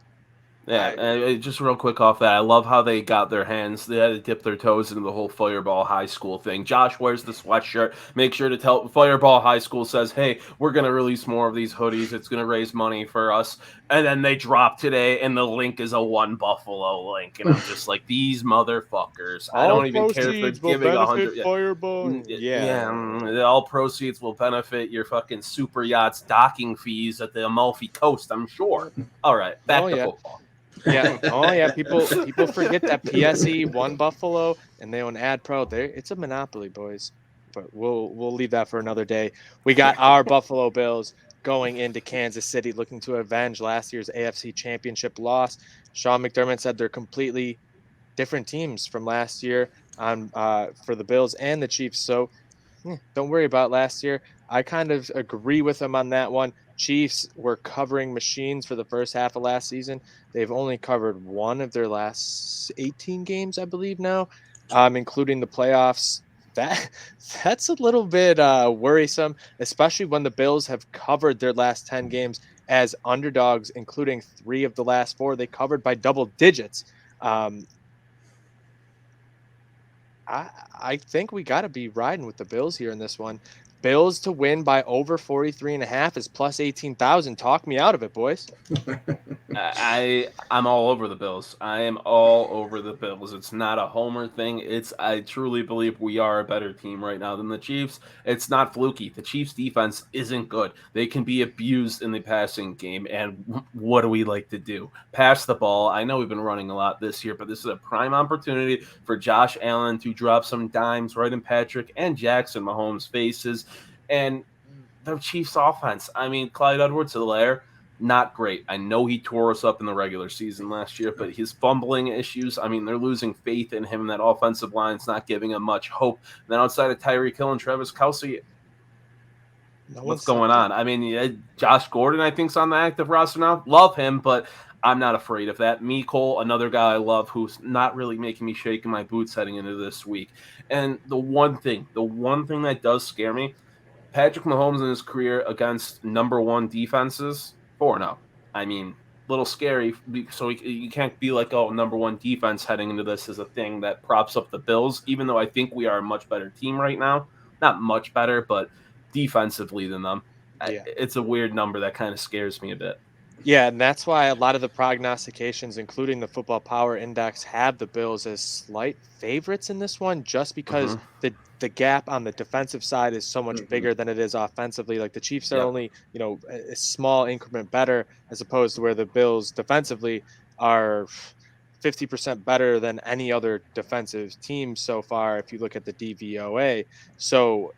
Yeah, just real quick off that, I love how they got their hands. They had to dip their toes into the whole Fireball High School thing. Josh wears the sweatshirt. Make sure to tell Fireball High School says, hey, we're going to release more of these hoodies. It's going to raise money for us. And then they drop today, and the link is a One Buffalo link. And I'm just like, these motherfuckers. I don't even care if they're giving 100. Fireball. All proceeds will benefit your fucking super yachts docking fees at the Amalfi Coast, I'm sure. All right, back to football. People forget that PSE One Buffalo and they own AdPro. It's a monopoly, boys. But we'll leave that for another day. We got our Buffalo Bills going into Kansas City, looking to avenge last year's AFC Championship loss. Sean McDermott said they're completely different teams from last year for the Bills and the Chiefs. So don't worry about last year. I kind of agree with him on that one. Chiefs were covering machines for the first half of last season. They've only covered one of their last 18 games, I believe now, including the playoffs. That that's a little bit worrisome, especially when the Bills have covered their last 10 games as underdogs, including 3 of the last 4. They covered by double digits. Um, I think we got to be riding with the Bills here in this one. Bills to win by over 43.5 is plus 18,000. Talk me out of it, boys. I'm all over the Bills. I am all over the Bills. It's not a homer thing. I truly believe we are a better team right now than the Chiefs. It's not fluky. The Chiefs defense isn't good. They can be abused in the passing game, and what do we like to do? Pass the ball. I know we've been running a lot this year, but this is a prime opportunity for Josh Allen to drop some dimes right in Patrick and Jackson Mahomes' faces. And the Chiefs offense, I mean, Clyde Edwards-Helaire, not great. I know he tore us up in the regular season last year, but his fumbling issues, I mean, they're losing faith in him. That offensive line's not giving him much hope. And then outside of Tyreek Hill and Travis Kelce, what's going on? I mean, Josh Gordon, I think, is on the active roster now. Love him, but I'm not afraid of that. Cole, another guy I love who's not really making me shake in my boots heading into this week. And the one thing that does scare me, Patrick Mahomes in his career against number one defenses, 4-0. I mean, little scary. So you can't be like, oh, number one defense heading into this is a thing that props up the Bills, even though I think we are a much better team right now. Not much better, but defensively than them. Yeah. It's a weird number that kind of scares me a bit. Yeah, and that's why a lot of the prognostications, including the Football Power Index, have the Bills as slight favorites in this one, just because the gap on the defensive side is so much bigger than it is offensively. Like the Chiefs are only, a small increment better, as opposed to where the Bills defensively are 50% better than any other defensive team so far, if you look at the DVOA. So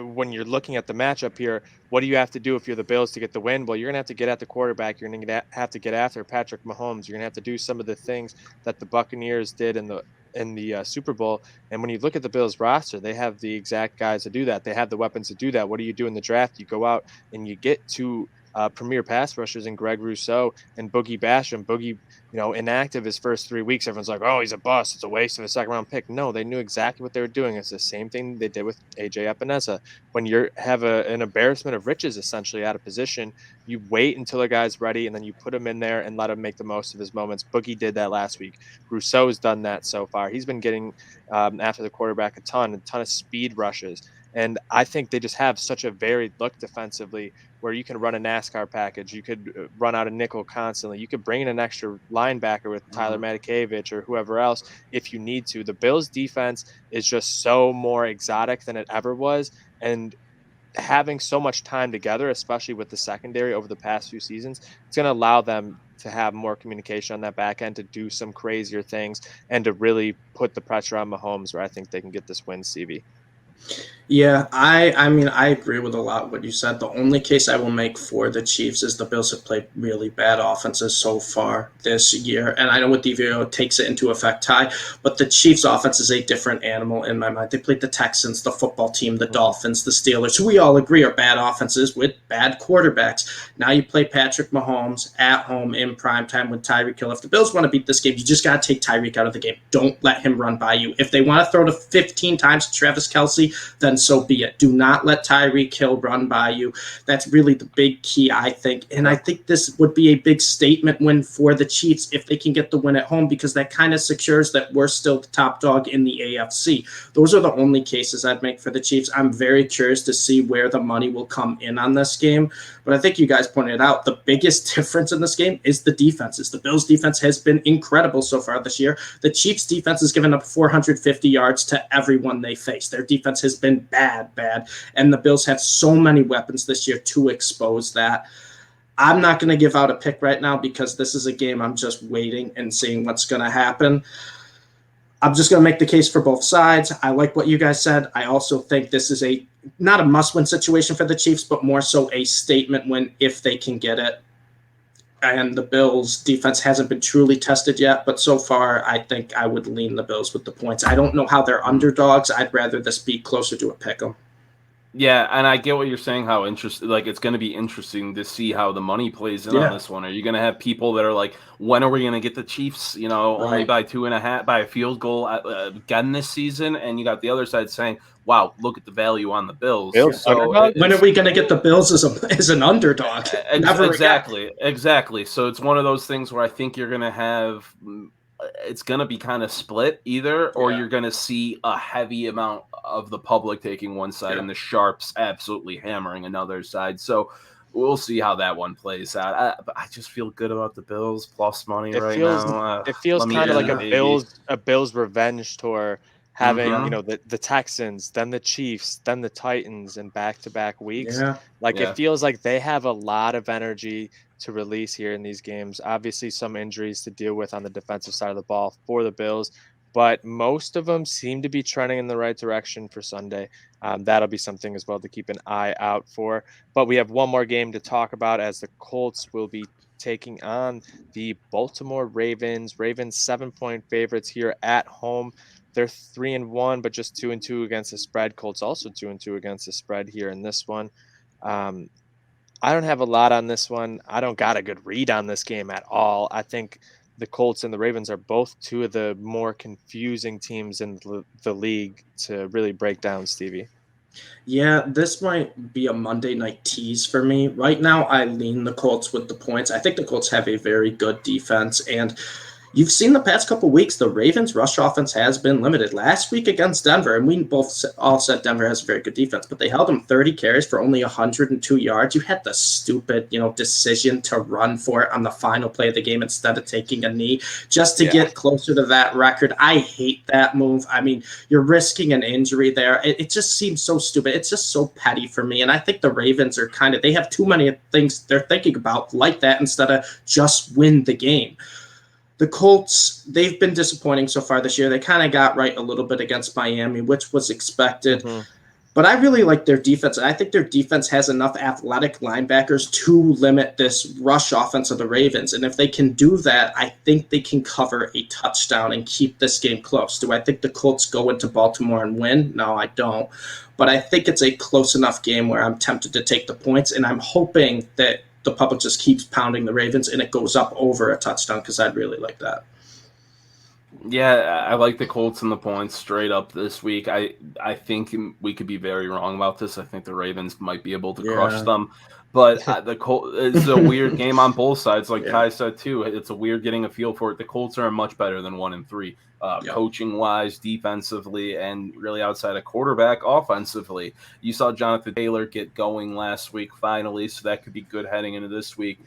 when you're looking at the matchup here, what do you have to do if you're the Bills to get the win? Well, you're going to have to get at the quarterback. You're going to have to get after Patrick Mahomes. You're going to have to do some of the things that the Buccaneers did in the Super Bowl. And when you look at the Bills roster, they have the exact guys to do that. They have the weapons to do that. What do you do in the draft? You go out and you get two premier pass rushers in Greg Rousseau and Boogie Basham. Boogie, inactive his first 3 weeks. Everyone's like, oh, he's a bust. It's a waste of a second round pick. No, they knew exactly what they were doing. It's the same thing they did with AJ Epinesa. When you have an embarrassment of riches, essentially out of position, you wait until a guy's ready and then you put him in there and let him make the most of his moments. Boogie did that last week. Rousseau's done that so far. He's been getting after the quarterback a ton of speed rushes. And I think they just have such a varied look defensively where you can run a NASCAR package. You could run out a nickel constantly. You could bring in an extra linebacker with Tyler Matakevich or whoever else if you need to. The Bills defense is just so more exotic than it ever was. And having so much time together, especially with the secondary over the past few seasons, it's going to allow them to have more communication on that back end to do some crazier things and to really put the pressure on Mahomes where I think they can get this win, CV. Yeah, I mean, I agree with a lot of what you said. The only case I will make for the Chiefs is the Bills have played really bad offenses so far this year. And I know what DVO takes it into effect, Ty, but the Chiefs offense is a different animal in my mind. They played the Texans, the football team, the Dolphins, the Steelers, who we all agree are bad offenses with bad quarterbacks. Now you play Patrick Mahomes at home in primetime with Tyreek Hill. If the Bills want to beat this game, you just got to take Tyreek out of the game. Don't let him run by you. If they want to throw to 15 times to Travis Kelce, then so be it. Do not let Tyreek Hill run by you. That's really the big key, I think. And I think this would be a big statement win for the Chiefs if they can get the win at home, because that kind of secures that we're still the top dog in the AFC. Those are the only cases I'd make for the Chiefs. I'm very curious to see where the money will come in on this game. But I think you guys pointed out the biggest difference in this game is the defenses. The Bills' defense has been incredible so far this year. The Chiefs' defense has given up 450 yards to everyone they face. Their defense has been bad. And the Bills have so many weapons this year to expose that. I'm not going to give out a pick right now because this is a game I'm just waiting and seeing what's going to happen. I'm just going to make the case for both sides. I like what you guys said. I also think this is not a must-win situation for the Chiefs, but more so a statement win if they can get it. And the Bills' defense hasn't been truly tested yet, but so far I think I would lean the Bills with the points. I don't know how they're underdogs. I'd rather this be closer to a pick 'em. Yeah, and I get what you're saying, how interesting, like, it's going to be interesting to see how the money plays in on this one. Are you going to have people that are like, when are we going to get the Chiefs, only by 2.5, by a field goal again this season? And you got the other side saying, wow, look at the value on the Bills. Bills So when are we going to get the Bills as an underdog? Never exactly. So it's one of those things where I think you're going to have it's going to be kind of split either, or you're going to see a heavy amount of the public taking one side and the sharps absolutely hammering another side. So we'll see how that one plays out. I just feel good about the Bills plus money now. It feels kind of like a Bills revenge tour, having the Texans, then the Chiefs, then the Titans in back-to-back weeks. It feels like they have a lot of energy to release here in these games. Obviously, some injuries to deal with on the defensive side of the ball for the Bills, but most of them seem to be trending in the right direction for Sunday. That'll be something as well to keep an eye out for. But we have one more game to talk about, as the Colts will be taking on the Baltimore Ravens. Ravens 7-point favorites here at home. They're 3-1, but just 2-2 against the spread. Colts also 2-2 against the spread here in this one. I don't have a lot on this one. I don't got a good read on this game at all. I think the Colts and the Ravens are both two of the more confusing teams in the league to really break down, Stevie. Yeah, this might be a Monday night tease for me. Right now, I lean the Colts with the points. I think the Colts have a very good defense, and you've seen the past couple weeks, the Ravens' rush offense has been limited. Last week against Denver, and we both all said Denver has a very good defense, but they held them 30 carries for only 102 yards. You had the stupid, decision to run for it on the final play of the game instead of taking a knee just to get closer to that record. I hate that move. I mean, you're risking an injury there. It just seems so stupid. It's just so petty for me, and I think the Ravens are they have too many things they're thinking about like that instead of just win the game. The Colts, they've been disappointing so far this year. They kind of got right a little bit against Miami, which was expected. But I really like their defense. I think their defense has enough athletic linebackers to limit this rush offense of the Ravens. And if they can do that, I think they can cover a touchdown and keep this game close. Do I think the Colts go into Baltimore and win? No, I don't. But I think it's a close enough game where I'm tempted to take the points. And I'm hoping that the public just keeps pounding the Ravens and it goes up over a touchdown, because I'd really like that. Yeah, I like the Colts and the points straight up this week. I think we could be very wrong about this. I think the Ravens might be able to crush them. But the Colts, it's a weird game on both sides. Like Kai said, too, it's a weird getting a feel for it. The Colts are much better than 1-3, coaching-wise, defensively, and really outside of quarterback, offensively. You saw Jonathan Taylor get going last week finally, so that could be good heading into this week.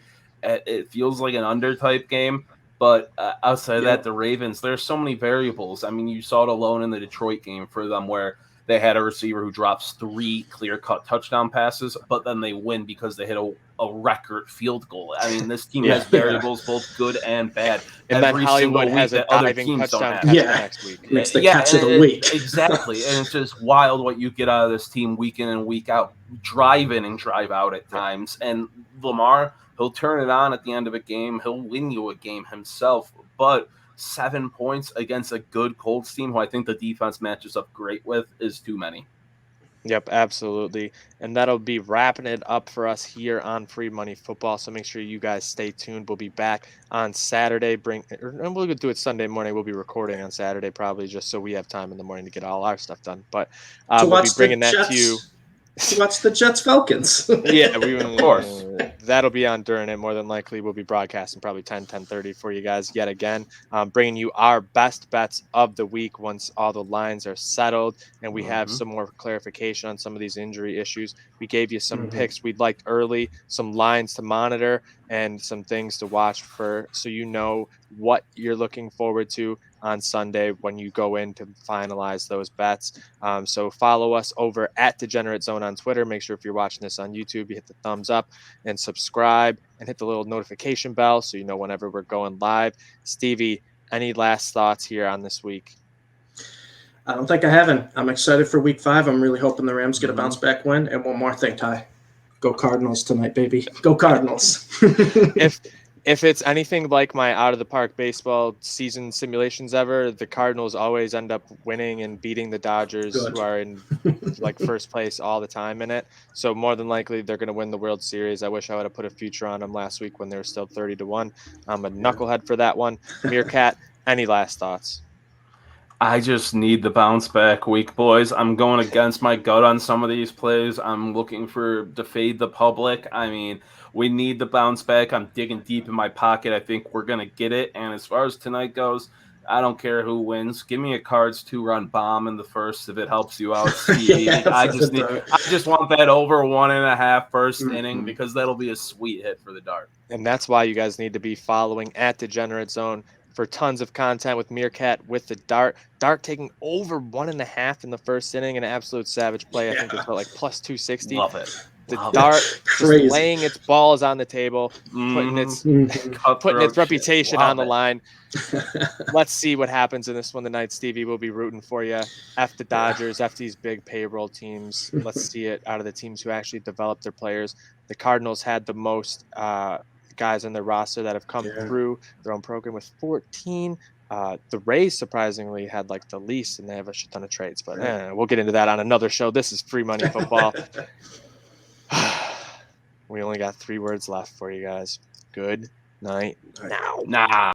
It feels like an under-type game. But outside of that, the Ravens, there's so many variables. I mean, you saw it alone in the Detroit game for them, where they had a receiver who drops 3 clear-cut touchdown passes, but then they win because they hit a record field goal. I mean, this team has variables, both good and bad. And then Hollywood has a diving touchdown catch next week. Makes the catch of the week. Exactly. And it's just wild what you get out of this team week in and week out, drive in and drive out at times. And Lamar, he'll turn it on at the end of a game. He'll win you a game himself. But 7 points against a good Colts team, who I think the defense matches up great with, is too many. Yep, absolutely. And that'll be wrapping it up for us here on Free Money Football. So make sure you guys stay tuned. We'll be back on Saturday. And we'll do it Sunday morning. We'll be recording on Saturday probably, just so we have time in the morning to get all our stuff done. But we'll be bringing that to you. Watch the Jets-Falcons. Yeah, of course. That'll be on during it. More than likely, we'll be broadcasting probably 10:30 for you guys yet again, bringing you our best bets of the week once all the lines are settled and we have some more clarification on some of these injury issues. We gave you some picks we'd liked early, some lines to monitor, and some things to watch for, so you know what you're looking forward to on Sunday when you go in to finalize those bets. So follow us over at Degenerate Zone on Twitter. Make sure if you're watching this on YouTube, you hit the thumbs up and subscribe and hit the little notification bell so you know whenever we're going live. Stevie, any last thoughts here on this week? I don't think I haven't. I'm excited for week 5. I'm really hoping the Rams get a bounce back win. And one more thing, Ty. Go Cardinals tonight, baby. Go Cardinals. if it's anything like my out of the park baseball season simulations ever, the Cardinals always end up winning and beating the Dodgers, Good. who are in like first place all the time in it. So more than likely they're going to win the World Series. I wish I would have put a future on them last week when they were still 30-1. I'm a knucklehead for that one. Meerkat, any last thoughts? I just need the bounce back week, boys. I'm going against my gut on some of these plays. I'm looking to fade the public. I mean, we need the bounce back. I'm digging deep in my pocket. I think we're going to get it. And as far as tonight goes, I don't care who wins. Give me a Cards 2-run bomb in the first if it helps you out, Stevie. Yes, I just want that over 1.5 first inning, Mhm. because that'll be a sweet hit for the dart. And that's why you guys need to be following at Degenerate Zone for tons of content with Meerkat with the dart. Dart taking over 1.5 in the first inning, an absolute savage play. I think it's Yeah. about like plus 260. Love it. The Love dart just Crazy. laying its balls on the table, putting its Mhm. Cutthroat shit. reputation Love on the it. line. Let's see what happens in this one tonight, Stevie. We'll be rooting for you. F the Dodgers, F these big payroll teams. Let's see it out of the teams who actually develop their players. The Cardinals had the most guys on their roster that have come Yeah. through their own program with 14. The Rays surprisingly had like the least, and they have a shit ton of trades. But we'll get into that on another show. This is Free Money Football. We only got 3 words left for you guys. Good night now. Nah.